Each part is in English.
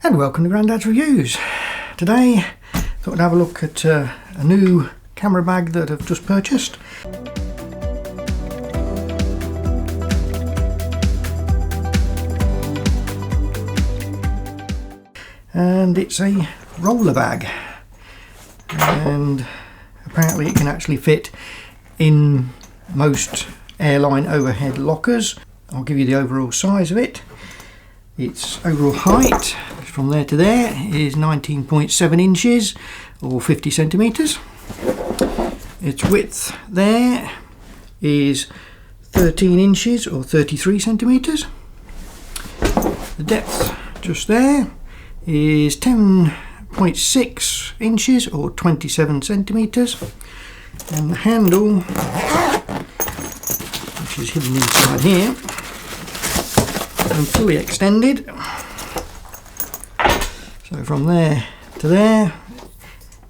And welcome to Grandad's Reviews. Today I thought I'd have a look at a new camera bag that I've just purchased. And it's a roller bag, and apparently it can actually fit in most airline overhead lockers. I'll give you the overall size of it. Its overall height from there to there is 19.7 inches or 50 centimeters. Its width there is 13 inches or 33 centimeters. The depth just there is 10.6 inches or 27 centimeters. And the handle, which is hidden inside here and fully extended, so from there to there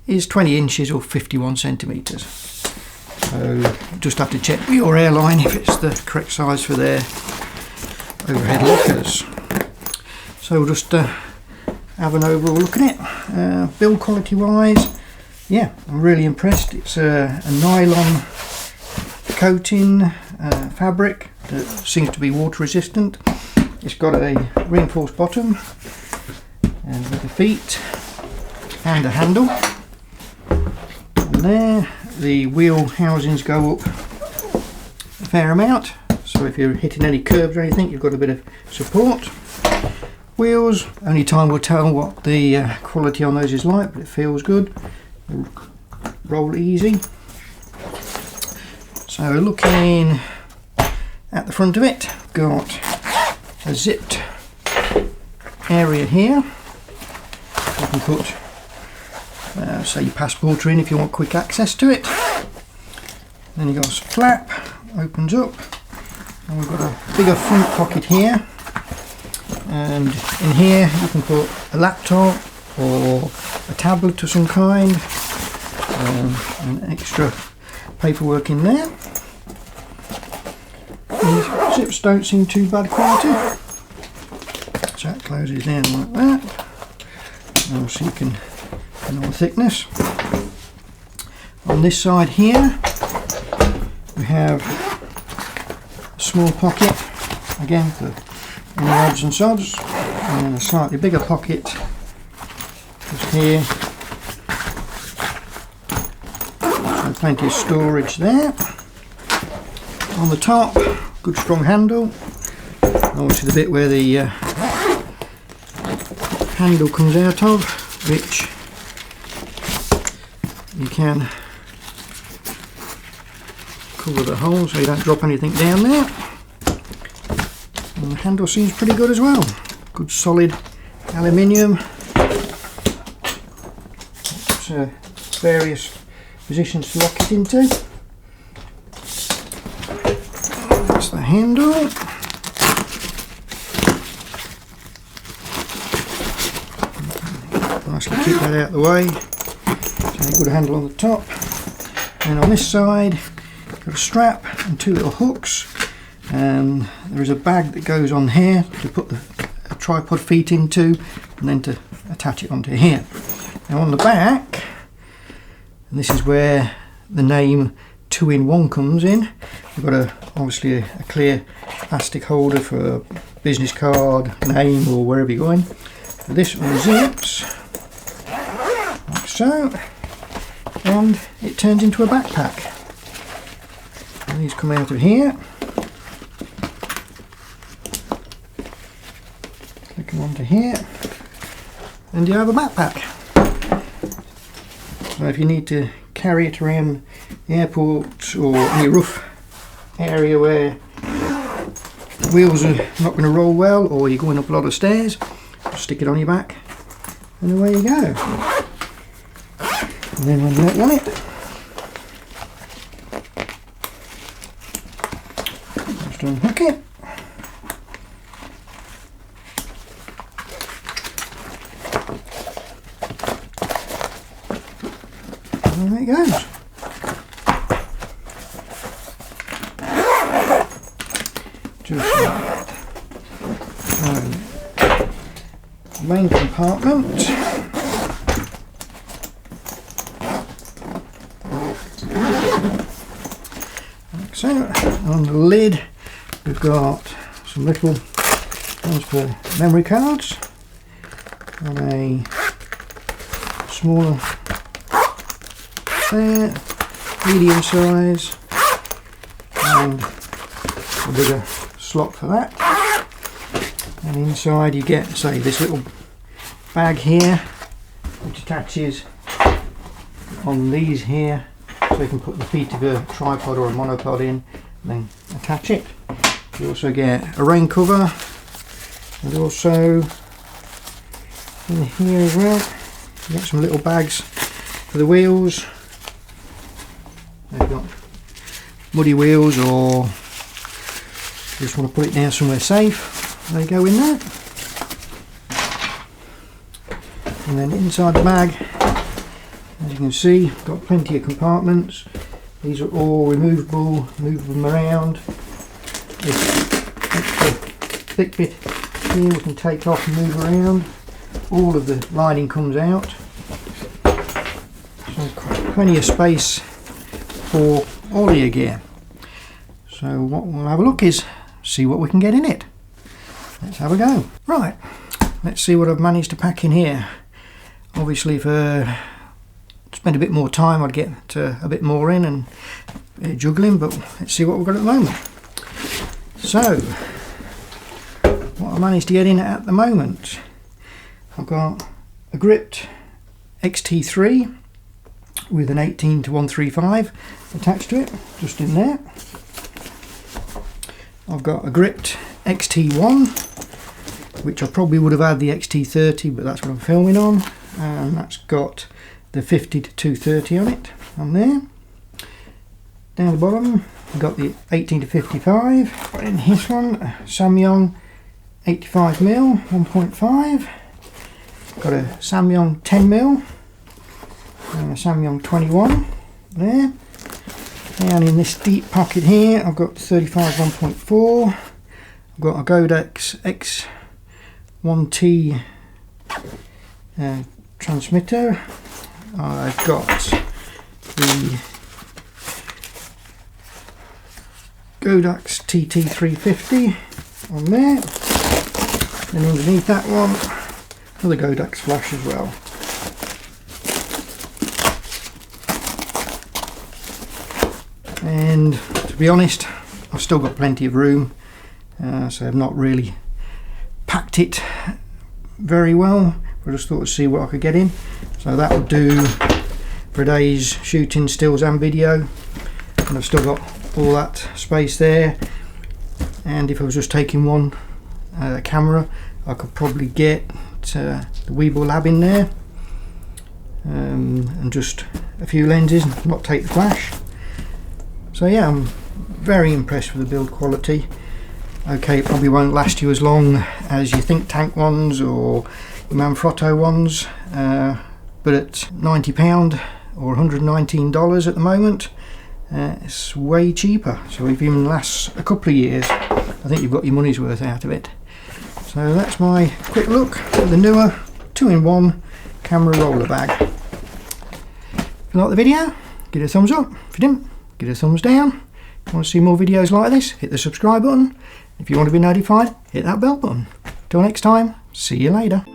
is 20 inches or 51 centimeters. So you just have to check with your airline if it's the correct size for their overhead lockers. So we'll just have an overall look at it. Build quality wise, yeah, I'm really impressed. It's a nylon coating fabric that seems to be water resistant. It's got a reinforced bottom and with the feet and a handle. And there the wheel housings go up a fair amount, so if you're hitting any curbs or anything you've got a bit of support. Wheels, only time will tell what the quality on those is like, but it feels good. Roll easy. So looking at the front of it, got a zipped area here. You can put say your passport in if you want quick access to it. Then you've got a flap, opens up, and we've got a bigger front pocket here. And in here you can put a laptop or a tablet of some kind, and extra paperwork in there. These zips don't seem too bad quality, so that closes down like that. And so you can know the thickness. On this side here we have a small pocket, again for any odds and sods, and then a slightly bigger pocket just here. So plenty of storage there. On the top, good strong handle. Obviously the bit where the handle comes out of, which you can cover the hole so you don't drop anything down there. And the handle seems pretty good as well. Good solid aluminium. Various positions to lock it into. That's the handle. Nicely keep that out of the way. So a good handle on the top. And on this side, got a strap and two little hooks. And there is a bag that goes on here to put the tripod feet into, and then to attach it onto here. Now on the back, and this is where the name 2-in-1 comes in, we've got obviously a clear plastic holder for a business card, name, or wherever you're going. So this one zips like so, and it turns into a backpack. And these come out of here. Click them onto here, and you have a backpack. So if you need to carry it around the airport or any rough area where wheels are not going to roll well, or you're going up a lot of stairs, just stick it on your back and away you go. And then when you don't want it, just unhook it. And there it goes. Just like that. So main compartment. Like so. On the lid we've got some little ones for memory cards on a smaller there, medium size, and a bigger slot for that. And inside you get, say, this little bag here which attaches on these here, so you can put the feet of a tripod or a monopod in and then attach it. You also get a rain cover, and also in here as well you get some little bags for the wheels. They've got muddy wheels, or you just want to put it down somewhere safe, they go in there. And then inside the bag, as you can see, got plenty of compartments. These are all removable, move them around. This extra thick bit here we can take off and move around. All of the lining comes out, so plenty of space for all of your gear. So what we'll have a look is see what we can get in it. Let's have a go. Right, let's see what I've managed to pack in here. Obviously if I spend a bit more time I'd get a bit more in and juggling, but let's see what we've got at the moment. So what I managed to get in at the moment, I've got a gripped XT3 with an 18-135 attached to it, just in there. I've got a gripped XT1, which I probably would have had the XT30, but that's what I'm filming on, and that's got the 50-230 on it, on there. Down the bottom I've got the 18-55, but in this one Samyang 85mm 1.5, got a Samyang 10mm and a Samyang 21 there. Down in this deep pocket here I've got 35 1.4, I've got a Godex X1T transmitter, I've got the Godex TT350 on there, and underneath that one another Godex flash as well. And to be honest, I've still got plenty of room, so I've not really packed it very well. I just thought to see what I could get in, so that would do for a day's shooting stills and video. And I've still got all that space there, and if I was just taking one camera I could probably get the Weeble Lab in there, and just a few lenses, not take the flash. So yeah, I'm very impressed with the build quality. Okay, it probably won't last you as long as your Think Tank ones or your Manfrotto ones, but at £90 or $119 at the moment, it's way cheaper. So if it even lasts a couple of years, I think you've got your money's worth out of it. So that's my quick look at the Neewer 2-in-1 camera roller bag. If you like the video, give it a thumbs up. If you didn't, give it a thumbs down. If you want to see more videos like this, hit the subscribe button. If you want to be notified, hit that bell button. Till next time, see you later.